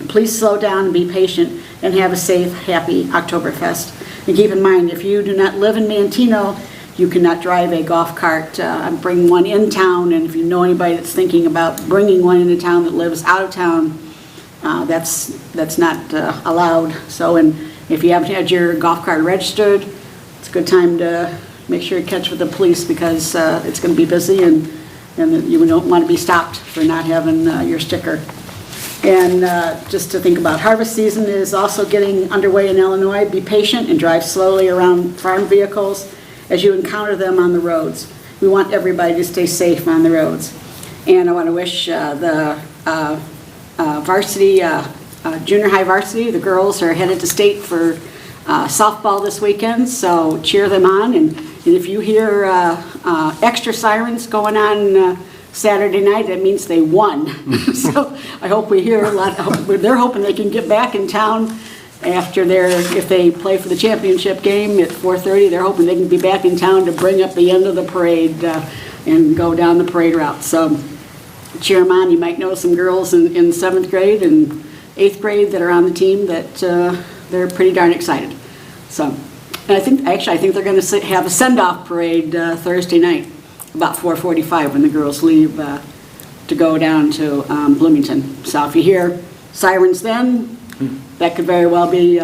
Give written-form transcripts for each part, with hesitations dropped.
Please slow down and be patient and have a safe, happy Oktoberfest. And keep in mind, if you do not live in Manteno, you cannot drive a golf cart. Bring one in town, and if you know anybody that's thinking about bringing one into town that lives out of town, that's not allowed. So, and if you haven't had your golf cart registered, it's a good time to make sure you catch with the police, because it's going to be busy, and you don't want to be stopped for not having your sticker. And just to think about, harvest season is also getting underway in Illinois. Be patient and drive slowly around farm vehicles as you encounter them on the roads. We want everybody to stay safe on the roads. And I want to wish the varsity, junior high varsity, the girls are headed to state for softball this weekend, so cheer them on. And if you hear extra sirens going on Saturday night, that means they won. So I hope we hear a lot. They're hoping they can get back in town after if they play for the championship game at 4:30. They're hoping they can be back in town to bring up the end of the parade and go down the parade route. So cheer them on. You might know some girls in 7th grade and 8th grade that are on the team that they're pretty darn excited. So, and I think they're going to have a send-off parade Thursday night, about 4:45 when the girls leave to go down to Bloomington. So if you hear sirens then, that could very well be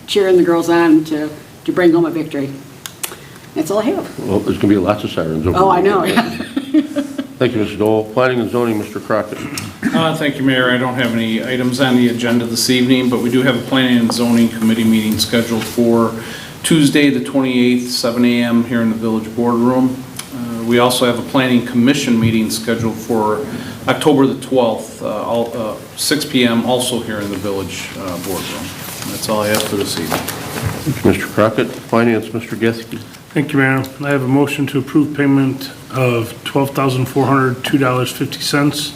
cheering the girls on to bring home a victory. That's all I have. Well, there's going to be lots of sirens over. Oh, I know. Thank you, Mr. Dole. Planning and zoning, Mr. Crockett. Thank you, Mayor. I don't have any items on the agenda this evening, but we do have a planning and zoning committee meeting scheduled for Tuesday, the 28th, 7 a.m. here in the village boardroom. We also have a planning commission meeting scheduled for October the 12th, 6 p.m. also here in the village boardroom. That's all I have for this evening. Thank you, Mr. Crockett. Finance, Mr. Geske. Thank you, Mayor. I have a motion to approve payment of $12,402.50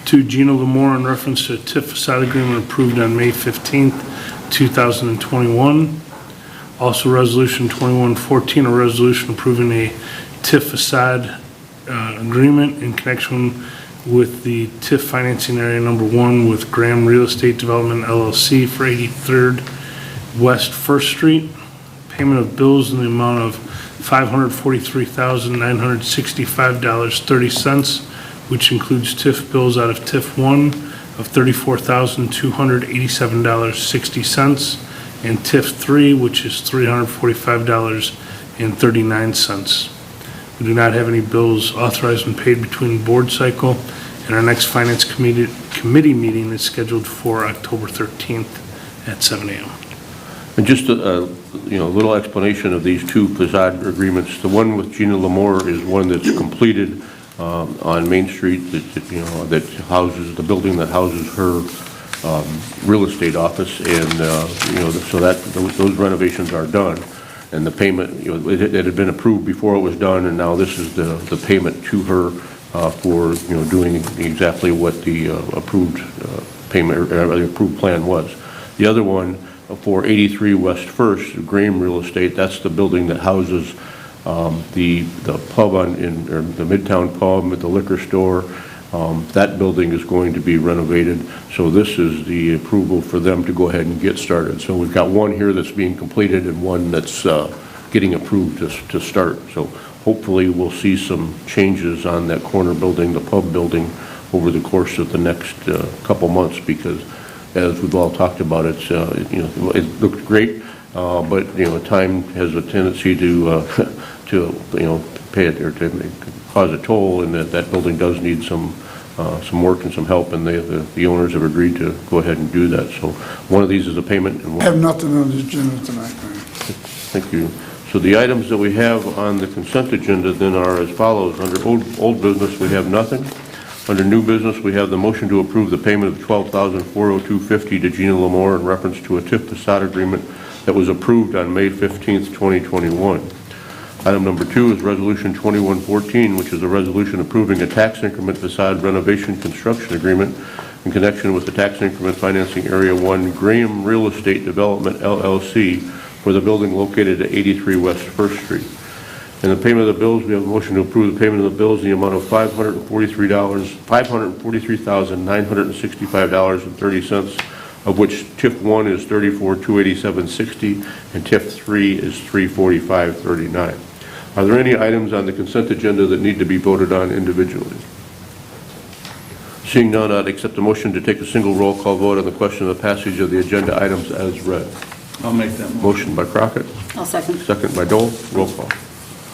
to Gina Lamore in reference to a TIF facade agreement approved on May 15th, 2021. Also, Resolution 2114, a resolution approving a TIF facade agreement in connection with the TIF financing area number 1 with Graham Real Estate Development LLC for 83rd West 1st Street. Payment of bills in the amount of $543,965.30, which includes TIF bills out of TIF 1 of $34,287.60 and TIF 3, which is $345.39. We do not have any bills authorized and paid between the board cycle, and our next Finance Committee meeting is scheduled for October 13th at 7 a.m. And just a little explanation of these two facade agreements. The one with Gina Lamore is one that's completed on Main Street that houses the building that houses her real estate office, and so that those renovations are done. And the payment, it had been approved before it was done, and now this is the payment to her for doing exactly what the approved payment or the approved plan was. The other one for 83 West 1st, Graham Real Estate, that's the building that houses the pub or the Midtown pub, the liquor store. That building is going to be renovated, so this is the approval for them to go ahead and get started. So we've got one here that's being completed and one that's getting approved to start. So hopefully we'll see some changes on that corner building, the pub building, over the course of the next couple months, because as we've all talked about, it looked great, but time has a tendency to pay it or to cause a toll, and that building does need some work and some help, and the owners have agreed to go ahead and do that. So one of these is a payment. And I have nothing on the agenda tonight, Mayor. Thank you. So the items that we have on the consent agenda then are as follows. Under old business, we have nothing. Under new business, we have the motion to approve the payment of $12,402.50 to Gina Lamore in reference to a TIF facade agreement that was approved on May 15th, 2021. Item number 2 is Resolution 2114, which is a resolution approving a tax increment facade renovation construction agreement in connection with the tax increment financing Area 1 Graham Real Estate Development LLC for the building located at 83 West 1st Street. And the payment of the bills, we have a motion to approve the payment of the bills in the amount of $543,965.30, of which TIF 1 is $34,287.60 and TIF 3 is $345.39. Are there any items on the consent agenda that need to be voted on individually? Seeing none, I'd accept the motion to take a single roll call vote on the question of the passage of the agenda items as read. I'll make that motion. Motion by Crockett, I'll second. second by Dole. Roll call.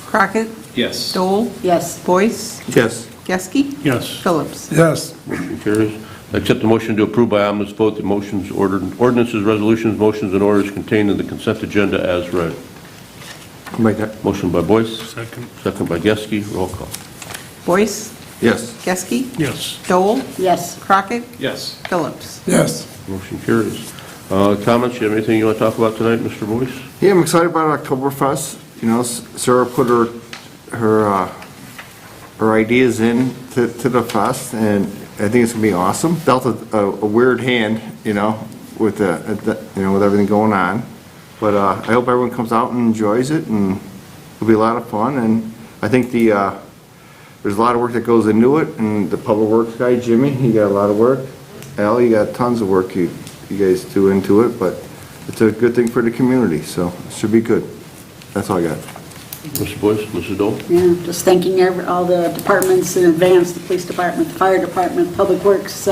Crockett, Yes. Dole, Yes. Boyce, Yes. Geske, Yes. Phillips. Yes, Motion carries. I accept the motion to approve by omnibus vote the motions, ordinances, resolutions, motions, and orders contained in the consent agenda as read. I'll make that. Motion by Boyce, Second. second by Geske. Roll call. Boyce, Yes. Geske, Yes. Dole, Yes. Crockett, Yes. Phillips. yes. Motion carries. Comments? You have anything you want to talk about tonight, Mr. Boyce? Yeah, I'm excited about Oktoberfest. You know, Sarah put her ideas in to the fest, and I think it's gonna be awesome. Dealt a weird hand, you know, with with everything going on. But I hope everyone comes out and enjoys it, and it'll be a lot of fun. And I think there's a lot of work that goes into it, and the public works guy, Jimmy, he got a lot of work. Al, you got tons of work you guys do into it, but it's a good thing for the community, so it should be good. That's all I got. Mr. Boyce, Mrs. Dole? Yeah, just thanking all the departments in advance, the police department, the fire department, public works.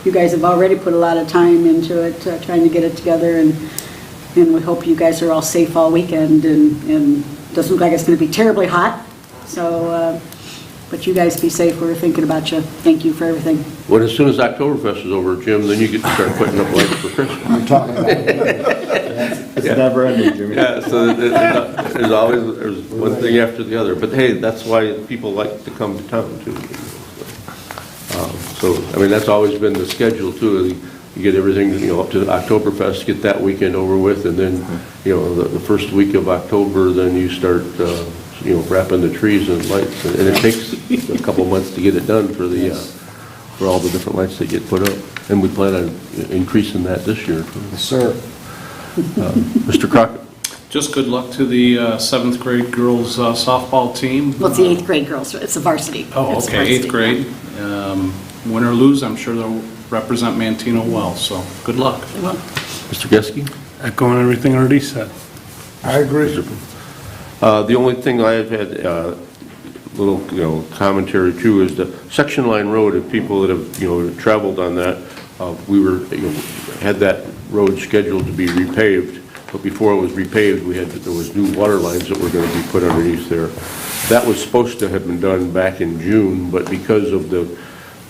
You guys have already put a lot of time into it, trying to get it together, and we hope you guys are all safe all weekend, and it doesn't look like it's going to be terribly hot, so, but you guys be safe. We're thinking about you. Thank you for everything. Well, as soon as Oktoberfest is over, Jim, then you get to start putting up lights for Christmas. I'm talking about it. It's never ending, Jimmy. Yeah, so there's always one thing after the other. But hey, that's why people like to come to town too. So, I mean, that's always been the schedule too. You get everything, up to Oktoberfest, get that weekend over with, and then, the first week of October, then you start, wrapping the trees and lights. And it takes a couple months to get it done for for all the different lights that get put up. And we plan on increasing that this year. Yes, sir. Mr. Crockett? Just good luck to the 7th grade girls softball team. Well, it's the 8th grade girls, so it's a varsity. Oh, It's okay, varsity. 8th grade. Win or lose, I'm sure they'll represent Manteno well, so good luck. Well, Mr. Geske? Echoing everything already said. I agree. The only thing I've had little commentary too is the section line road. If people that have traveled on that, we had that road scheduled to be repaved, but before it was repaved, there was new water lines that were going to be put underneath there. That was supposed to have been done back in June, but because of the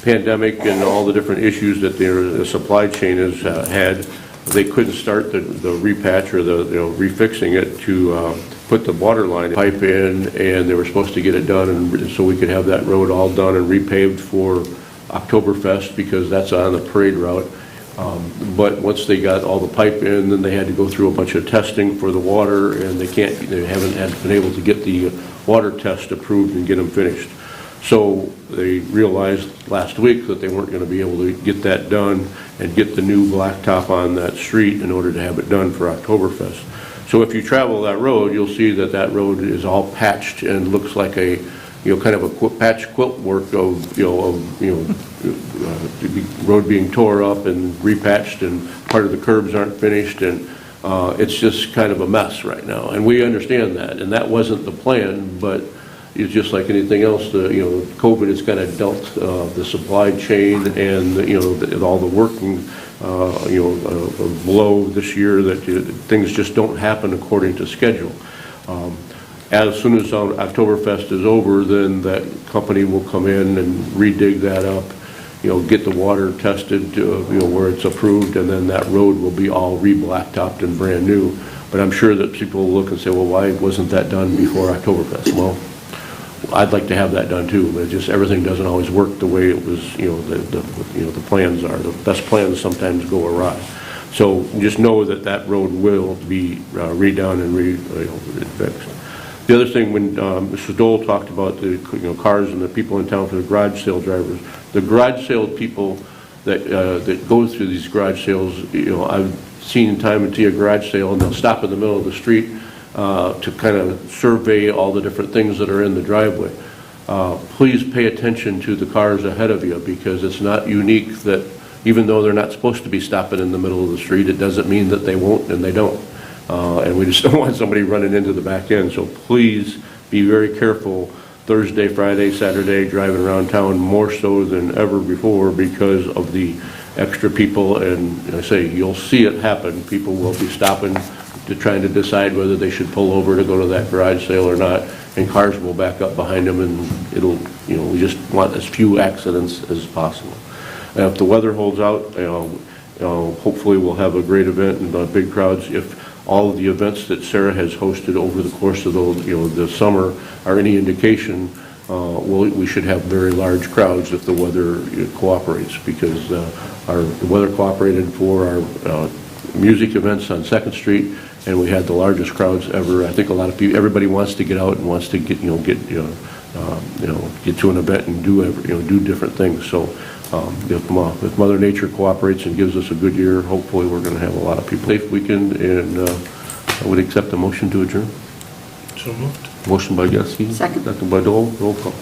pandemic and all the different issues that the supply chain has had, they couldn't start the repatch or the refixing it to put the water line pipe in, and they were supposed to get it done, and so we could have that road all done and repaved for Oktoberfest, because that's on the parade route. But once they got all the pipe in, then they had to go through a bunch of testing for the water, and they haven't been able to get the water test approved and get them finished. So they realized last week that they weren't going to be able to get that done and get the new blacktop on that street in order to have it done for Oktoberfest. So if you travel that road, you'll see that road is all patched and looks like a, kind of a patch quilt work of, road being tore up and repatched, and part of the curbs aren't finished, and it's just kind of a mess right now. And we understand that, and that wasn't the plan, but it's just like anything else. COVID has kind of dealt the supply chain and all the working blow this year, that things just don't happen according to schedule. As soon as Oktoberfest is over, then that company will come in and redig that up, get the water tested, where it's approved, and then that road will be all re-blacktopped and brand new. But I'm sure that people will look and say, well, why wasn't that done before Oktoberfest? Well, I'd like to have that done too, but just everything doesn't always work the way it was, the plans are. The best plans sometimes go awry. So just know that road will be redone and fixed. The other thing, when Mr. Dole talked about the cars and the people in town for the garage sale drivers, the garage sale people that go through these garage sales, I've seen time and see a garage sale, and they'll stop in the middle of the street to kind of survey all the different things that are in the driveway. Please pay attention to the cars ahead of you, because it's not unique that even though they're not supposed to be stopping in the middle of the street, it doesn't mean that they won't and they don't. And we just don't want somebody running into the back end. So please be very careful Thursday, Friday, Saturday, driving around town, more so than ever before because of the extra people. And I say, you'll see it happen. People will be stopping to trying to decide whether they should pull over to go to that garage sale or not. And cars will back up behind them, and it'll, we just want as few accidents as possible. And if the weather holds out, hopefully we'll have a great event and big crowds. If all of the events that Sarah has hosted over the course of the summer are any indication, we should have very large crowds if the weather cooperates, because the weather cooperated for our music events on 2nd Street, and we had the largest crowds ever. I think a lot of people, everybody wants to get out and wants to get to an event and do different things. So if Mother Nature cooperates and gives us a good year, hopefully we're going to have a lot of people. Safe weekend, and I would accept a motion to adjourn. So moved. Motion by Geske. Second. Second by Dole. Roll call.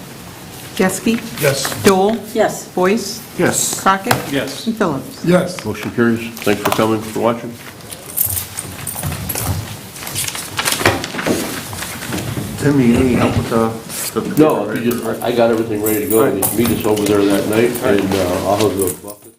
Geske? Yes. Dole? Yes. Boyce? Yes. Crockett? Yes. And Phillips? Yes. Motion carries. Thanks for coming, for watching. Tim, you need help with the? No, I got everything ready to go. They meet us over there that night, and I'll have the bucket.